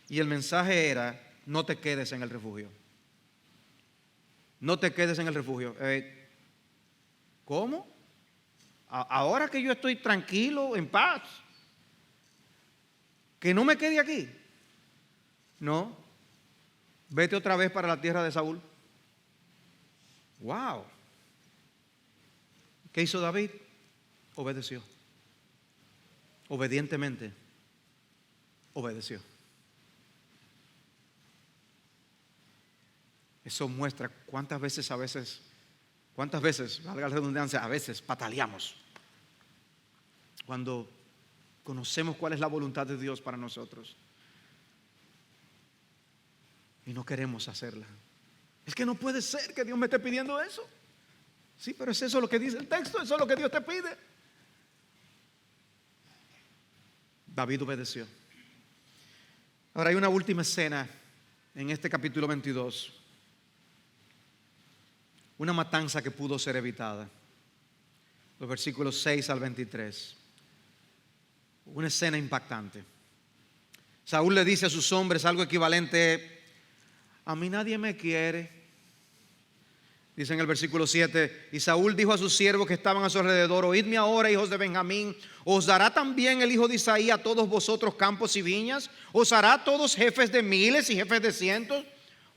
Y el mensaje era: no te quedes en el refugio. No te quedes en el refugio. ¿Cómo? Ahora que yo estoy tranquilo, en paz, que no me quede aquí. No, vete otra vez para la tierra de Saúl. Wow. ¿Qué hizo David? Obedeció. Obedientemente obedeció. Eso muestra cuántas veces, valga la redundancia, a veces pataleamos cuando conocemos cuál es la voluntad de Dios para nosotros y no queremos hacerla. Es que no puede ser que Dios me esté pidiendo eso. Sí, pero es eso lo que dice el texto, eso es lo que Dios te pide. David obedeció. Ahora hay una última escena en este capítulo 22. Una matanza que pudo ser evitada. Los versículos 6 al 23. Una escena impactante. Saúl le dice a sus hombres algo equivalente: a mí nadie me quiere. Dice en el versículo 7: y Saúl dijo a sus siervos que estaban a su alrededor: oídme ahora, hijos de Benjamín, ¿os dará también el hijo de Isaí a todos vosotros campos y viñas? ¿Os hará a todos jefes de miles y jefes de cientos?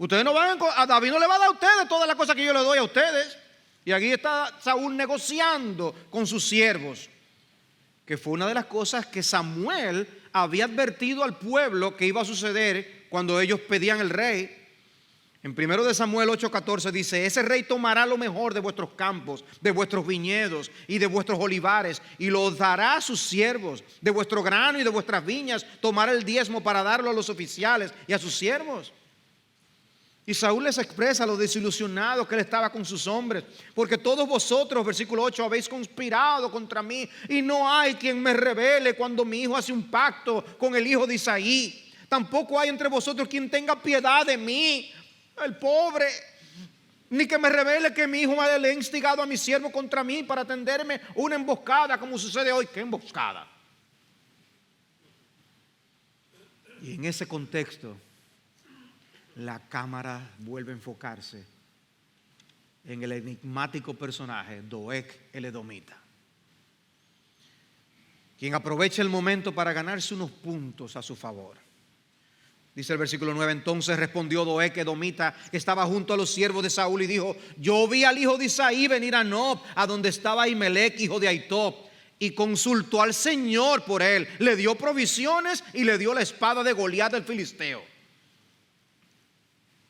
Ustedes no van a David, no le va a dar a ustedes todas las cosas que yo le doy a ustedes. Y aquí está Saúl negociando con sus siervos, que fue una de las cosas que Samuel había advertido al pueblo que iba a suceder cuando ellos pedían el rey. En 1 de Samuel 8:14 dice: ese rey tomará lo mejor de vuestros campos, de vuestros viñedos y de vuestros olivares, y lo dará a sus siervos. De vuestro grano y de vuestras viñas tomará el diezmo para darlo a los oficiales y a sus siervos. Y Saúl les expresa lo desilusionado que él estaba con sus hombres, porque todos vosotros, versículo 8, habéis conspirado contra mí, y no hay quien me revele cuando mi hijo hace un pacto con el hijo de Isaí. Tampoco hay entre vosotros quien tenga piedad de mí, el pobre, ni que me revele que mi hijo le ha instigado a mi siervo contra mí para tenderme una emboscada, como sucede hoy. ¿Qué emboscada? Y en ese contexto, la cámara vuelve a enfocarse en el enigmático personaje Doeg el edomita, quien aprovecha el momento para ganarse unos puntos a su favor. Dice el versículo 9: entonces respondió Doeg edomita, que estaba junto a los siervos de Saúl, y dijo: yo vi al hijo de Isaí venir a Nob, a donde estaba Ahimelech, hijo de Ahitob, y consultó al Señor por él, le dio provisiones y le dio la espada de Goliat el filisteo.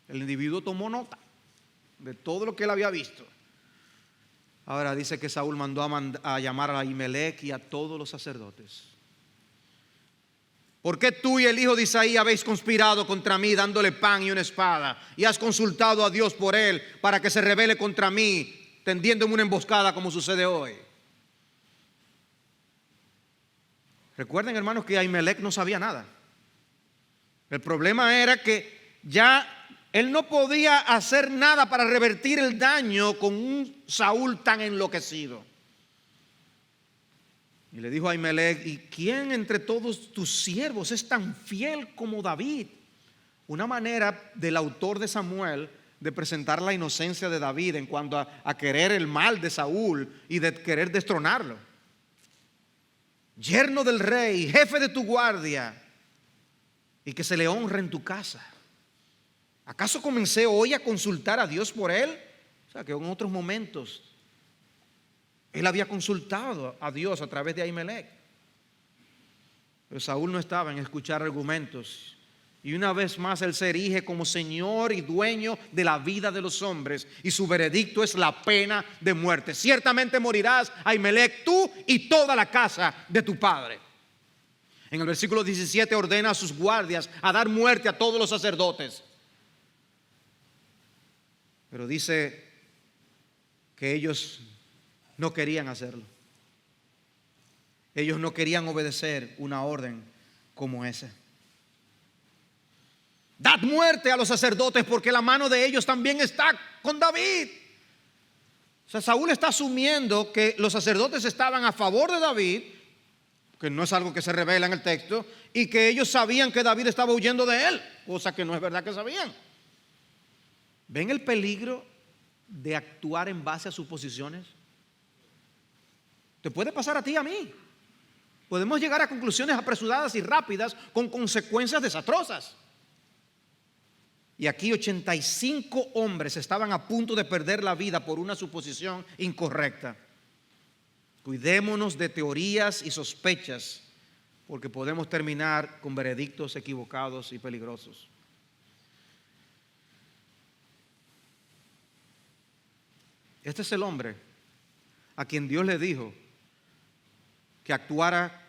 El individuo tomó nota de todo lo que él había visto. Ahora dice que Saúl mandó a llamar a Ahimelech y a todos los sacerdotes. ¿Por qué tú y el hijo de Isaí habéis conspirado contra mí dándole pan y una espada? Y has consultado a Dios por él para que se rebele contra mí, tendiéndome una emboscada como sucede hoy. Recuerden, hermanos, que Ahimelech no sabía nada. El problema era que ya él no podía hacer nada para revertir el daño con un Saúl tan enloquecido. Y le dijo a Ahimelech: ¿y quién entre todos tus siervos es tan fiel como David? Una manera del autor de Samuel de presentar la inocencia de David en cuanto a querer el mal de Saúl y de querer destronarlo. Yerno del rey, jefe de tu guardia, y que se le honre en tu casa. ¿Acaso comencé hoy a consultar a Dios por él? O sea, que en otros momentos él había consultado a Dios a través de Ahimelech. Pero Saúl no estaba en escuchar argumentos. Y una vez más él se erige como señor y dueño de la vida de los hombres. Y su veredicto es la pena de muerte. Ciertamente morirás, Ahimelech, tú y toda la casa de tu padre. En el versículo 17 ordena a sus guardias a dar muerte a todos los sacerdotes. Pero dice que ellos no querían hacerlo. Ellos no querían obedecer una orden como esa. Dad muerte a los sacerdotes porque la mano de ellos también está con David. O sea, Saúl está asumiendo que los sacerdotes estaban a favor de David, que no es algo que se revela en el texto, y que ellos sabían que David estaba huyendo de él, cosa que no es verdad que sabían. ¿Ven el peligro de actuar en base a suposiciones? Te puede pasar a ti y a mí. Podemos llegar a conclusiones apresuradas y rápidas con consecuencias desastrosas. Y aquí 85 hombres estaban a punto de perder la vida por una suposición incorrecta. Cuidémonos de teorías y sospechas, porque podemos terminar con veredictos equivocados y peligrosos. Este es el hombre a quien Dios le dijo que actuara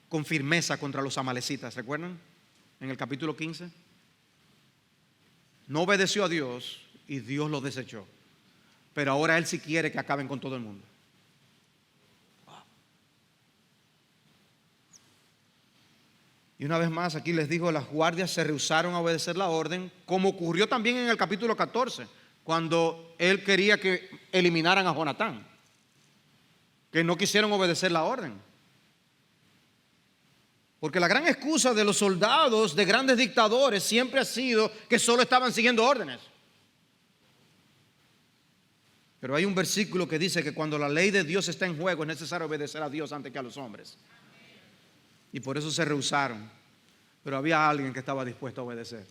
con firmeza contra los amalecitas. ¿Recuerdan? En el capítulo 15. No obedeció a Dios y Dios lo desechó. Pero ahora él sí quiere que acaben con todo el mundo. Y una vez más aquí les digo, las guardias se rehusaron a obedecer la orden, como ocurrió también en el capítulo 14, cuando él quería que eliminaran a Jonatán, que no quisieron obedecer la orden. Porque la gran excusa de los soldados de grandes dictadores siempre ha sido que solo estaban siguiendo órdenes. Pero hay un versículo que dice que cuando la ley de Dios está en juego es necesario obedecer a Dios antes que a los hombres. Y por eso se rehusaron. Pero había alguien que estaba dispuesto a obedecer.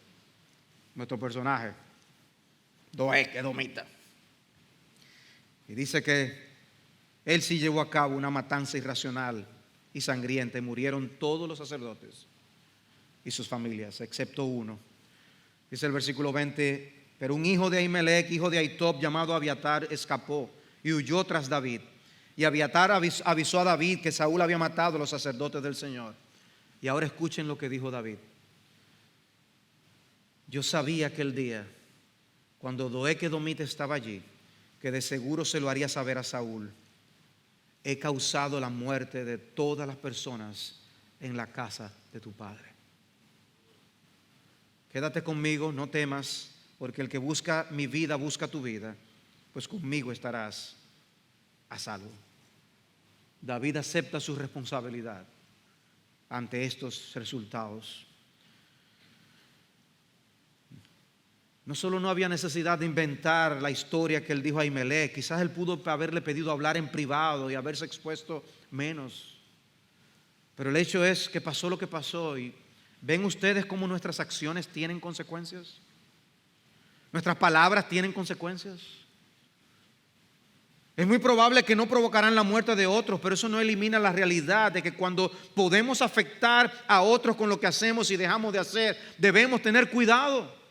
Nuestro personaje, Doeg, edomita. Y dice que él sí llevó a cabo una matanza irracional y sangrienta, y murieron todos los sacerdotes y sus familias, excepto uno. Dice el versículo 20: pero un hijo de Ahimelech, hijo de Ahitob, llamado Abiatar, escapó y huyó tras David. Y Abiatar avisó a David que Saúl había matado a los sacerdotes del Señor. Y ahora escuchen lo que dijo David: yo sabía aquel día, cuando Doeg edomita estaba allí, que de seguro se lo haría saber a Saúl. He causado la muerte de todas las personas en la casa de tu padre. Quédate conmigo, no temas, porque el que busca mi vida busca tu vida, pues conmigo estarás a salvo. David acepta su responsabilidad ante estos resultados. No solo no había necesidad de inventar la historia que él dijo a Ahimelech, quizás él pudo haberle pedido hablar en privado y haberse expuesto menos. Pero el hecho es que pasó lo que pasó. Y ¿ven ustedes cómo nuestras acciones tienen consecuencias? Nuestras palabras tienen consecuencias. Es muy probable que no provocarán la muerte de otros, pero eso no elimina la realidad de que cuando podemos afectar a otros con lo que hacemos y dejamos de hacer, debemos tener cuidado.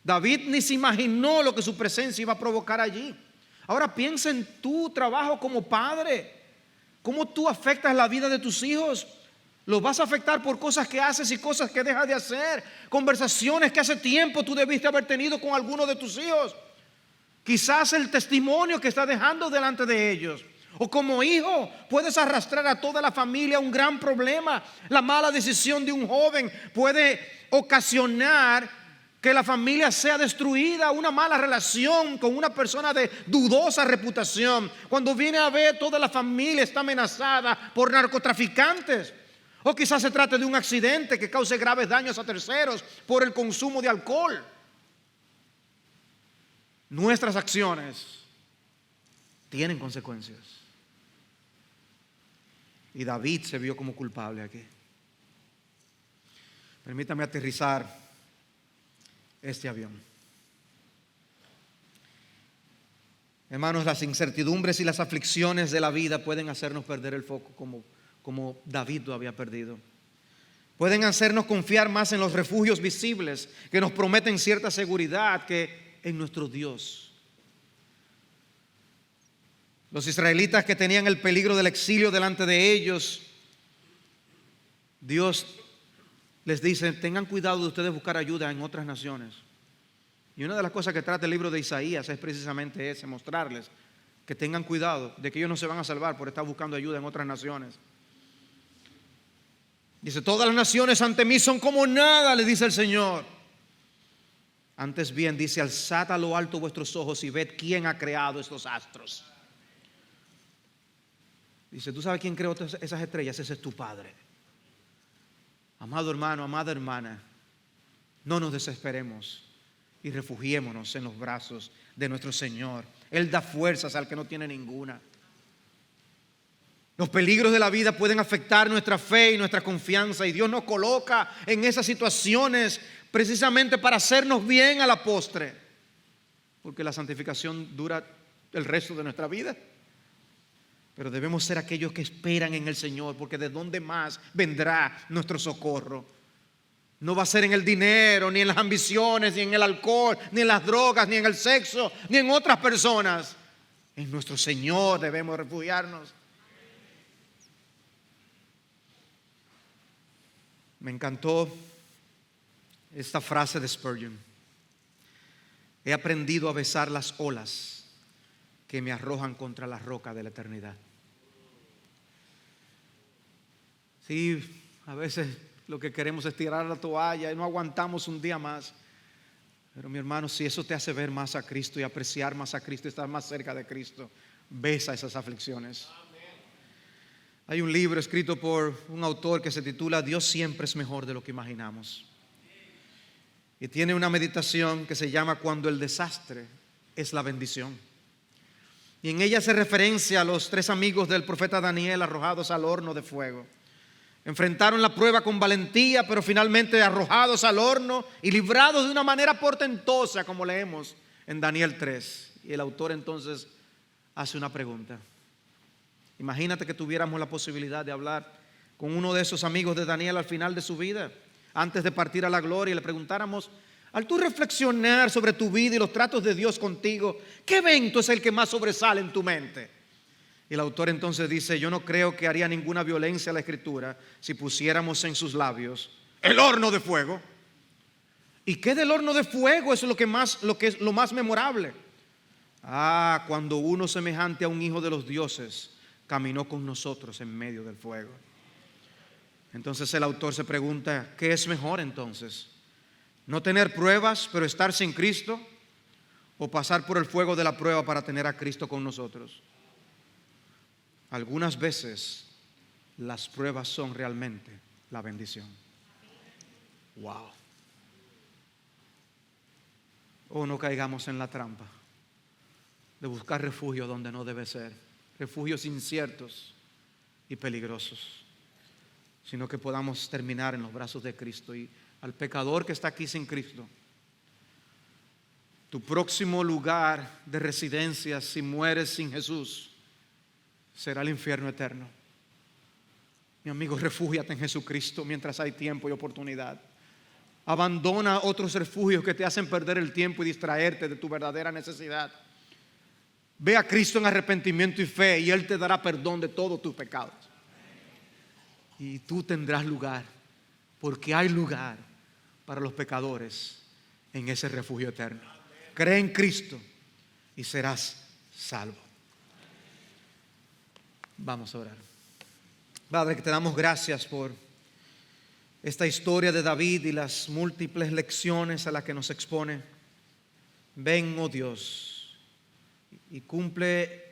David ni se imaginó lo que su presencia iba a provocar allí. Ahora piensa en tu trabajo como padre. ¿Cómo tú afectas la vida de tus hijos? Los vas a afectar por cosas que haces y cosas que dejas de hacer. Conversaciones que hace tiempo tú debiste haber tenido con alguno de tus hijos. Quizás el testimonio que estás dejando delante de ellos. O como hijo puedes arrastrar a toda la familia a un gran problema. La mala decisión de un joven puede ocasionar que la familia sea destruida, una mala relación con una persona de dudosa reputación. Cuando viene a ver, toda la familia está amenazada por narcotraficantes. O quizás se trate de un accidente que cause graves daños a terceros por el consumo de alcohol. Nuestras acciones tienen consecuencias. Y David se vio como culpable aquí. Permítame aterrizar este avión. Hermanos, las incertidumbres y las aflicciones de la vida pueden hacernos perder el foco como David lo había perdido. Pueden hacernos confiar más en los refugios visibles que nos prometen cierta seguridad que en nuestro Dios. Los israelitas que tenían el peligro del exilio delante de ellos, Dios les dice: tengan cuidado de ustedes buscar ayuda en otras naciones. Y una de las cosas que trata el libro de Isaías es precisamente ese, mostrarles que tengan cuidado de que ellos no se van a salvar por estar buscando ayuda en otras naciones. Dice: todas las naciones ante mí son como nada, le dice el Señor. Antes bien, dice: alzad a lo alto vuestros ojos y ved quién ha creado estos astros. Dice: ¿tú sabes quién creó esas estrellas? Ese es tu Padre. Amado hermano, amada hermana, no nos desesperemos y refugiémonos en los brazos de nuestro Señor. Él da fuerzas al que no tiene ninguna. Los peligros de la vida pueden afectar nuestra fe y nuestra confianza, y Dios nos coloca en esas situaciones precisamente para hacernos bien a la postre, porque la santificación dura el resto de nuestra vida. Pero debemos ser aquellos que esperan en el Señor, porque de dónde más vendrá nuestro socorro. No va a ser en el dinero, ni en las ambiciones, ni en el alcohol, ni en las drogas, ni en el sexo, ni en otras personas. En nuestro Señor debemos refugiarnos. Me encantó esta frase de Spurgeon: he aprendido a besar las olas que me arrojan contra la roca de la eternidad. Sí, a veces lo que queremos es tirar la toalla y no aguantamos un día más. Pero mi hermano, si eso te hace ver más a Cristo y apreciar más a Cristo y estar más cerca de Cristo, besa esas aflicciones. Hay un libro escrito por un autor que se titula Dios siempre es mejor de lo que imaginamos. Y tiene una meditación que se llama Cuando el desastre es la bendición. Y en ella se referencia a los 3 amigos del profeta Daniel arrojados al horno de fuego. Enfrentaron la prueba con valentía, pero finalmente arrojados al horno y librados de una manera portentosa, como leemos en Daniel 3. Y el autor entonces hace una pregunta. Imagínate que tuviéramos la posibilidad de hablar con uno de esos amigos de Daniel al final de su vida, antes de partir a la gloria, y le preguntáramos: al tú reflexionar sobre tu vida y los tratos de Dios contigo, ¿qué evento es el que más sobresale en tu mente? Y el autor entonces dice: yo no creo que haría ninguna violencia a la Escritura si pusiéramos en sus labios el horno de fuego. ¿Y qué del horno de fuego es lo que es lo más memorable? Cuando uno semejante a un hijo de los dioses caminó con nosotros en medio del fuego. Entonces el autor se pregunta: ¿qué es mejor entonces? ¿No tener pruebas pero estar sin Cristo? ¿O pasar por el fuego de la prueba para tener a Cristo con nosotros? Algunas veces las pruebas son realmente la bendición. Wow. O no caigamos en la trampa de buscar refugio donde no debe ser, refugios inciertos y peligrosos, sino que podamos terminar en los brazos de Cristo. Y al pecador que está aquí sin Cristo, tu próximo lugar de residencia, si mueres sin Jesús, será el infierno eterno. Mi amigo, refúgiate en Jesucristo mientras hay tiempo y oportunidad. Abandona otros refugios que te hacen perder el tiempo y distraerte de tu verdadera necesidad. Ve a Cristo en arrepentimiento y fe y Él te dará perdón de todos tus pecados. Y tú tendrás lugar, porque hay lugar para los pecadores en ese refugio eterno. Cree en Cristo y serás salvo. Vamos a orar. Padre, que te damos gracias por esta historia de David y las múltiples lecciones a las que nos expone. Ven, oh Dios, y cumple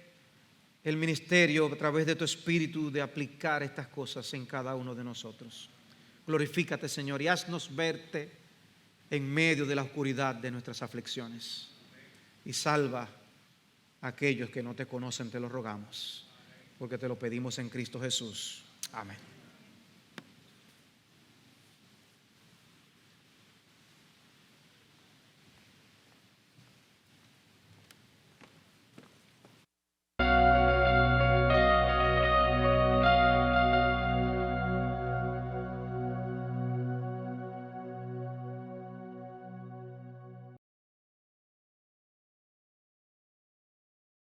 el ministerio a través de tu Espíritu de aplicar estas cosas en cada uno de nosotros. Glorifícate, Señor, y haznos verte en medio de la oscuridad de nuestras aflicciones. Y salva a aquellos que no te conocen, te lo rogamos, porque te lo pedimos en Cristo Jesús. Amén.